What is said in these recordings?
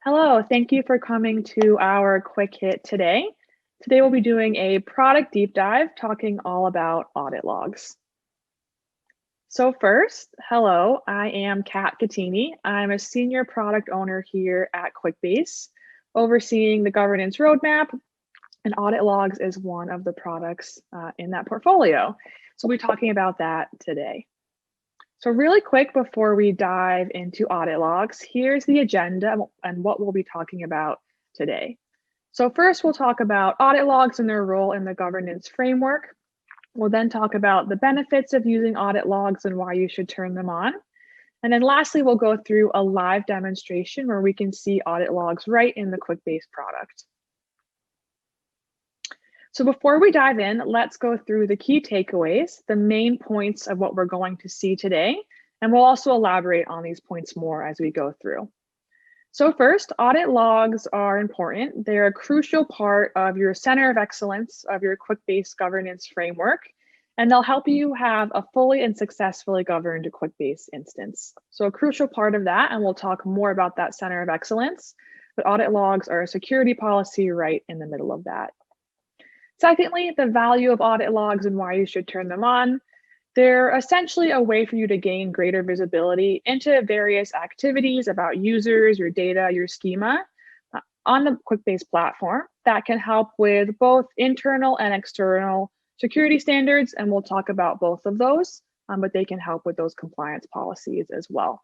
Hello, thank you for coming to our quick hit today. Today we'll be doing a product deep dive talking all about audit logs. So first, hello, I am Kat Gattini. I'm a senior product owner here at QuickBase, overseeing the governance roadmap, and audit logs is one of the products in that portfolio. So we'll be talking about that today. So really quick before we dive into audit logs, here's the agenda and what we'll be talking about today. So first we'll talk about audit logs and their role in the governance framework. We'll then talk about the benefits of using audit logs and why you should turn them on. And then lastly, we'll go through a live demonstration where we can see audit logs right in the QuickBase product. So before we dive in, let's go through the key takeaways, the main points of what we're going to see today, and we'll also elaborate on these points more as we go through. So first, audit logs are important. They're a crucial part of your center of excellence of your QuickBase governance framework, and they'll help you have a fully and successfully governed QuickBase instance. So a crucial part of that, and we'll talk more about that center of excellence, but audit logs are a security policy right in the middle of that. Secondly, the value of audit logs and why you should turn them on. They're essentially a way for you to gain greater visibility into various activities about users, your data, your schema on the QuickBase platform that can help with both internal and external security standards. And we'll talk about both of those, but they can help with those compliance policies as well.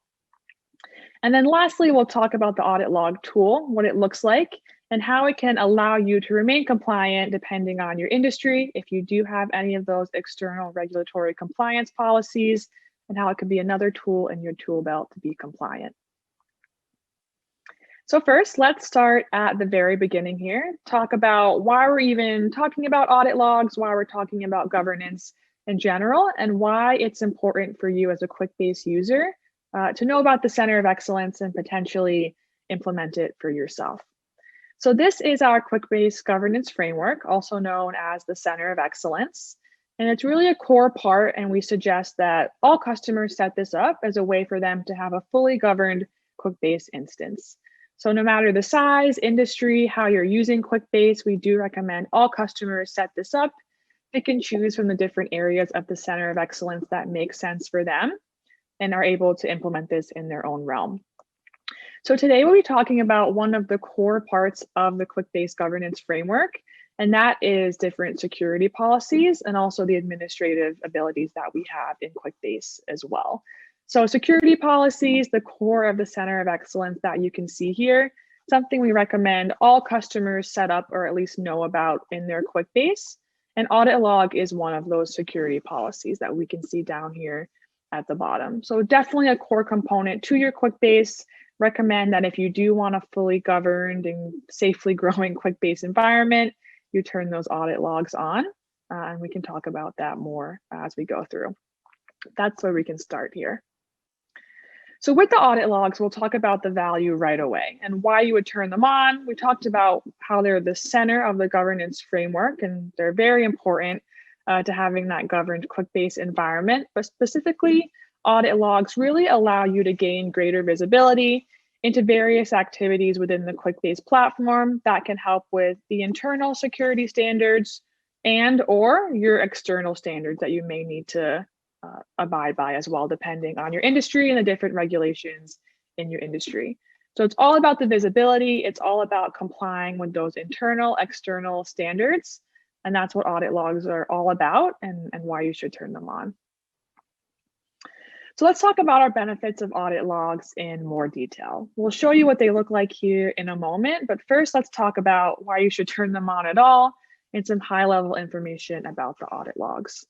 And then lastly, we'll talk about the audit log tool, what it looks like, and how it can allow you to remain compliant depending on your industry, if you do have any of those external regulatory compliance policies, and how it could be another tool in your tool belt to be compliant. So first, let's start at the very beginning here, talk about why we're even talking about audit logs, why we're talking about governance in general, and why it's important for you as a QuickBase user to know about the center of excellence and potentially implement it for yourself. So this is our QuickBase governance framework, also known as the Center of Excellence. And it's really a core part, and we suggest that all customers set this up as a way for them to have a fully governed QuickBase instance. So no matter the size, industry, how you're using QuickBase, we do recommend all customers set this up. They can choose from the different areas of the Center of Excellence that make sense for them and are able to implement this in their own realm. So today we'll be talking about one of the core parts of the QuickBase governance framework, and that is different security policies and also the administrative abilities that we have in QuickBase as well. So security policies, the core of the center of excellence that you can see here, something we recommend all customers set up or at least know about in their QuickBase. And audit log is one of those security policies that we can see down here at the bottom. So definitely a core component to your QuickBase. Recommend that if you do want a fully governed and safely growing QuickBase environment, you turn those audit logs on, and we can talk about that more as we go through. That's where we can start here. So with the audit logs, we'll talk about the value right away and why you would turn them on. We talked about how they're the center of the governance framework, and they're very important to having that governed QuickBase environment, but specifically, audit logs really allow you to gain greater visibility into various activities within the QuickBase platform that can help with the internal security standards and or your external standards that you may need to abide by as well, depending on your industry and the different regulations in your industry. So it's all about the visibility. It's all about complying with those internal, external standards. And that's what audit logs are all about and why you should turn them on. So let's talk about our benefits of audit logs in more detail. We'll show you what they look like here in a moment, but first let's talk about why you should turn them on at all and some high-level information about the audit logs.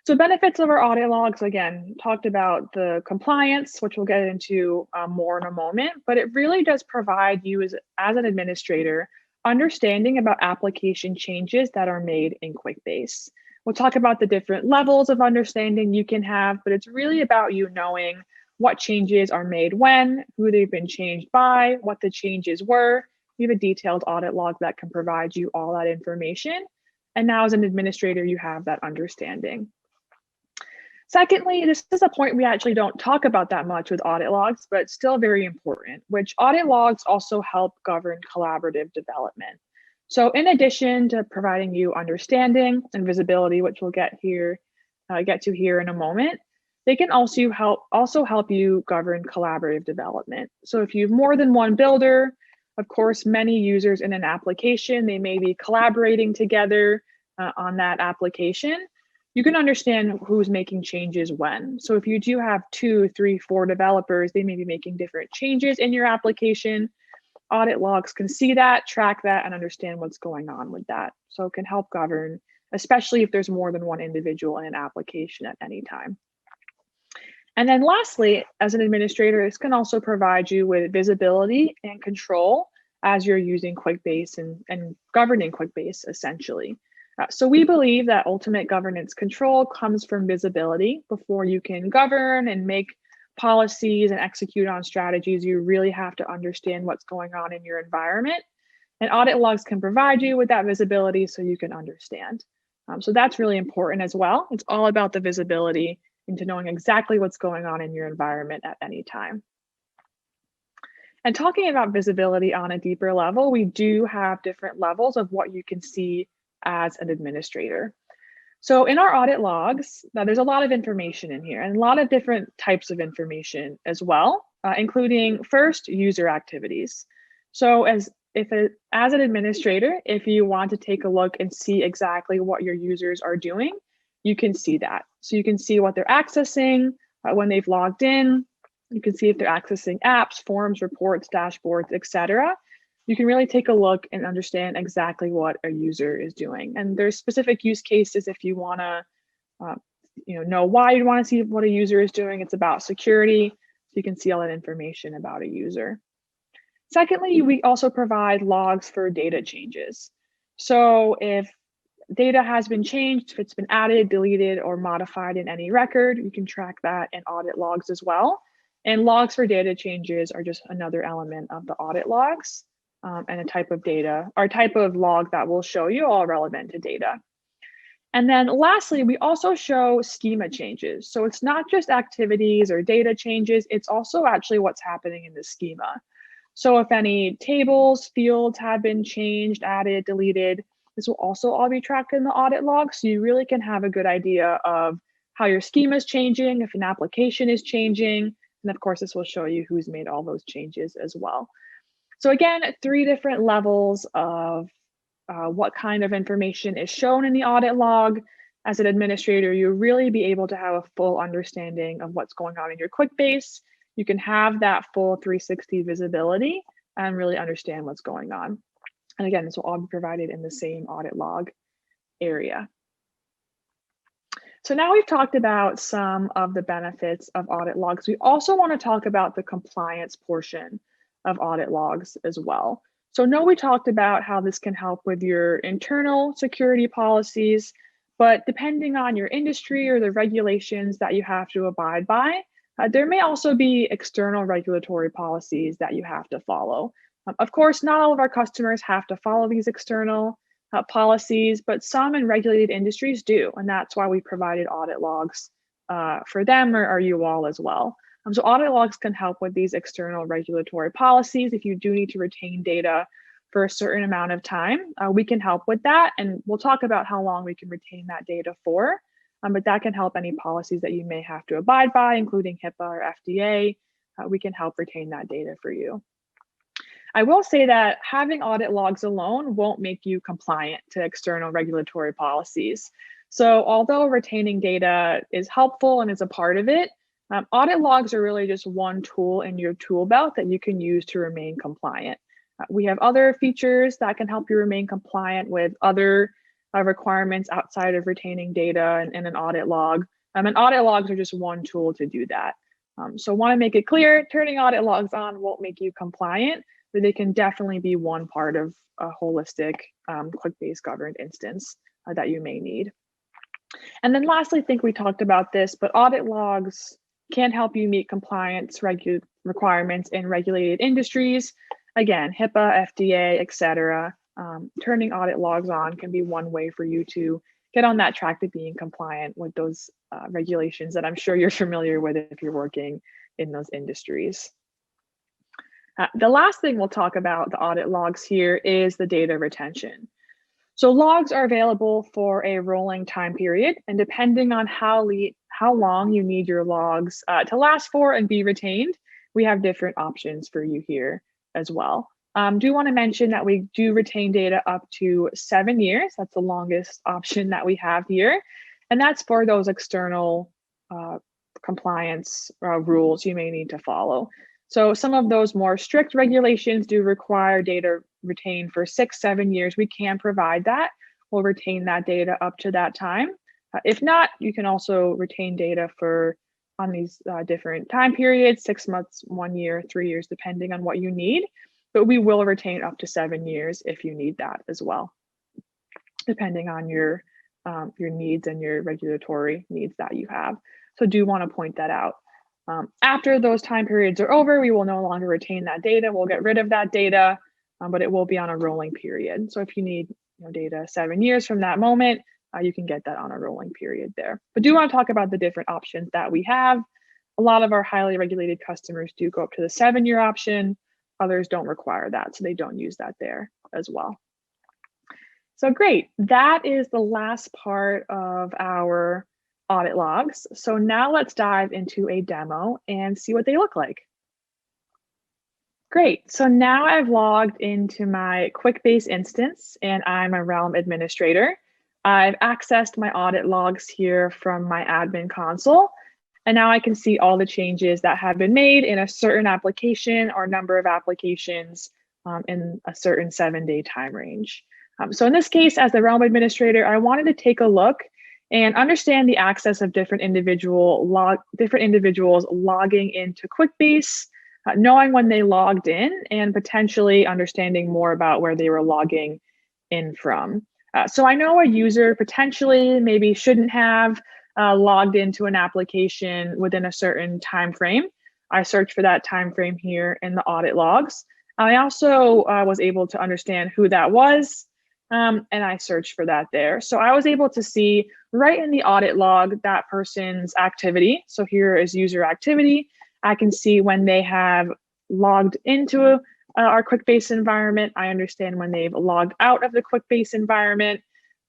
So benefits of our audit logs, again, talked about the compliance, which we'll get into more in a moment, but it really does provide you as an administrator understanding about application changes that are made in QuickBase. We'll talk about the different levels of understanding you can have, but it's really about you knowing what changes are made when, who they've been changed by, what the changes were. You have a detailed audit log that can provide you all that information. And now as an administrator, you have that understanding. Secondly, this is a point we actually don't talk about that much with audit logs, but still very important, which audit logs also help govern collaborative development. So in addition to providing you understanding and visibility, which we'll get to here in a moment, they can also help you govern collaborative development. So if you have more than one builder, of course, many users in an application, they may be collaborating together on that application. You can understand who's making changes when. So if you do have 2, 3, 4 developers, they may be making different changes in your application. Audit logs can see that, track that, and understand what's going on with that. So it can help govern, especially if there's more than one individual in an application at any time. And then lastly, as an administrator, this can also provide you with visibility and control as you're using QuickBase and governing QuickBase essentially. So we believe that ultimate governance control comes from visibility. Before you can govern and make policies and execute on strategies, you really have to understand what's going on in your environment. And audit logs can provide you with that visibility so you can understand. So that's really important as well. It's all about the visibility into knowing exactly what's going on in your environment at any time. And talking about visibility on a deeper level, we do have different levels of what you can see as an administrator. So in our audit logs, now there's a lot of information in here and a lot of different types of information as well, including first user activities. So as an administrator, if you want to take a look and see exactly what your users are doing, you can see that. So you can see what they're accessing when they've logged in. You can see if they're accessing apps, forms, reports, dashboards, etc. You can really take a look and understand exactly what a user is doing. And there's specific use cases if you want to know why you want to see what a user is doing. It's about security. So you can see all that information about a user. Secondly, we also provide logs for data changes. So if data has been changed, if it's been added, deleted, or modified in any record, you can track that in audit logs as well. And logs for data changes are just another element of the audit logs. And a type of data or type of log that will show you all relevant to data. And then lastly, we also show schema changes. So it's not just activities or data changes, it's also actually what's happening in the schema. So if any tables, fields have been changed, added, deleted, this will also all be tracked in the audit log. So you really can have a good idea of how your schema is changing, if an application is changing, and of course, this will show you who's made all those changes as well. So again, 3 different levels of what kind of information is shown in the audit log. As an administrator, you'll really be able to have a full understanding of what's going on in your QuickBase. You can have that full 360 visibility and really understand what's going on. And again, this will all be provided in the same audit log area. So now we've talked about some of the benefits of audit logs. We also want to talk about the compliance portion of audit logs as well. So we talked about how this can help with your internal security policies, but depending on your industry or the regulations that you have to abide by, there may also be external regulatory policies that you have to follow. Of course, not all of our customers have to follow these external policies, but some in regulated industries do, and that's why we provided audit logs for them or you all as well. So audit logs can help with these external regulatory policies. If you do need to retain data for a certain amount of time, we can help with that. And we'll talk about how long we can retain that data for, but that can help any policies that you may have to abide by, including HIPAA or FDA. We can help retain that data for you. I will say that having audit logs alone won't make you compliant to external regulatory policies. So although retaining data is helpful and is a part of it, audit logs are really just one tool in your tool belt that you can use to remain compliant. We have other features that can help you remain compliant with other requirements outside of retaining data in an audit log. And audit logs are just one tool to do that. So want to make it clear, turning audit logs on won't make you compliant, but they can definitely be one part of a holistic QuickBase governed instance that you may need. And then lastly, I think we talked about this, but audit logs can help you meet compliance requirements in regulated industries. Again, HIPAA, FDA, etc. Turning audit logs on can be one way for you to get on that track to being compliant with those regulations that I'm sure you're familiar with if you're working in those industries. The last thing we'll talk about the audit logs here is the data retention. So logs are available for a rolling time period, and depending on how long you need your logs to last for and be retained, we have different options for you here as well. Do want to mention that we do retain data up to 7 years. That's the longest option that we have here. And that's for those external compliance rules you may need to follow. So some of those more strict regulations do require data retained for 6-7 years. We can provide that. We'll retain that data up to that time. If not, you can also retain data on these different time periods, 6 months, 1 year, 3 years, depending on what you need. But we will retain up to 7 years if you need that as well, depending on your needs and your regulatory needs that you have. So do want to point that out. After those time periods are over, we will no longer retain that data. We'll get rid of that data, but it will be on a rolling period. So if you need data 7 years from that moment, you can get that on a rolling period there. But do want to talk about the different options that we have. A lot of our highly regulated customers do go up to the 7-year option. Others don't require that, so they don't use that there as well. So great, that is the last part of our audit logs. So now let's dive into a demo and see what they look like. Great, so now I've logged into my QuickBase instance and I'm a Realm administrator. I've accessed my audit logs here from my admin console. And now I can see all the changes that have been made in a certain application or number of applications in a certain 7-day time range. So in this case, as the Realm administrator, I wanted to take a look and understand the access of different individuals logging into QuickBase, knowing when they logged in, and potentially understanding more about where they were logging in from. So I know a user potentially maybe shouldn't have logged into an application within a certain time frame. I searched for that time frame here in the audit logs. I also was able to understand who that was, and I searched for that there. So I was able to see right in the audit log that person's activity. So here is user activity. I can see when they have logged into our QuickBase environment. I understand when they've logged out of the QuickBase environment.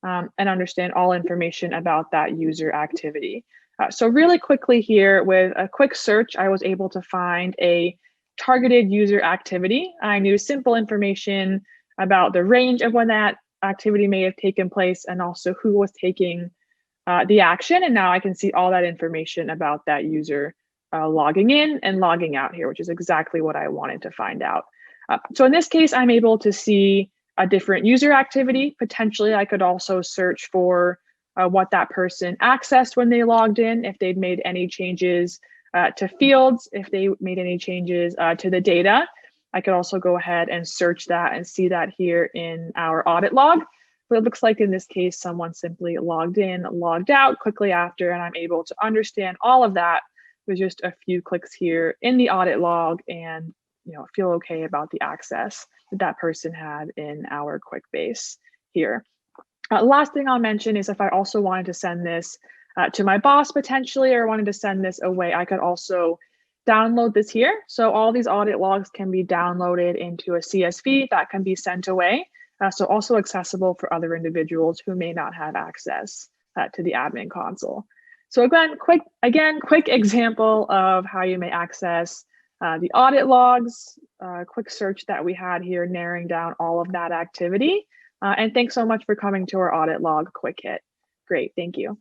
And understand all information about that user activity. So really quickly here with a quick search, I was able to find a targeted user activity. I knew simple information about the range of when that activity may have taken place and also who was taking the action. And now I can see all that information about that user logging in and logging out here, which is exactly what I wanted to find out. So in this case, I'm able to see a different user activity. Potentially, I could also search for what that person accessed when they logged in, if they'd made any changes to fields, if they made any changes to the data. I could also go ahead and search that and see that here in our audit log. But it looks like in this case, someone simply logged in, logged out quickly after, and I'm able to understand all of that with just a few clicks here in the audit log and feel okay about the access that person had in our QuickBase here. Last thing I'll mention is if I also wanted to send this to my boss potentially, or wanted to send this away, I could also download this here. So all these audit logs can be downloaded into a CSV that can be sent away. So also accessible for other individuals who may not have access to the admin console. So again, quick example of how you may access the audit logs, quick search that we had here, narrowing down all of that activity. And thanks so much for coming to our audit log quick hit. Great, thank you.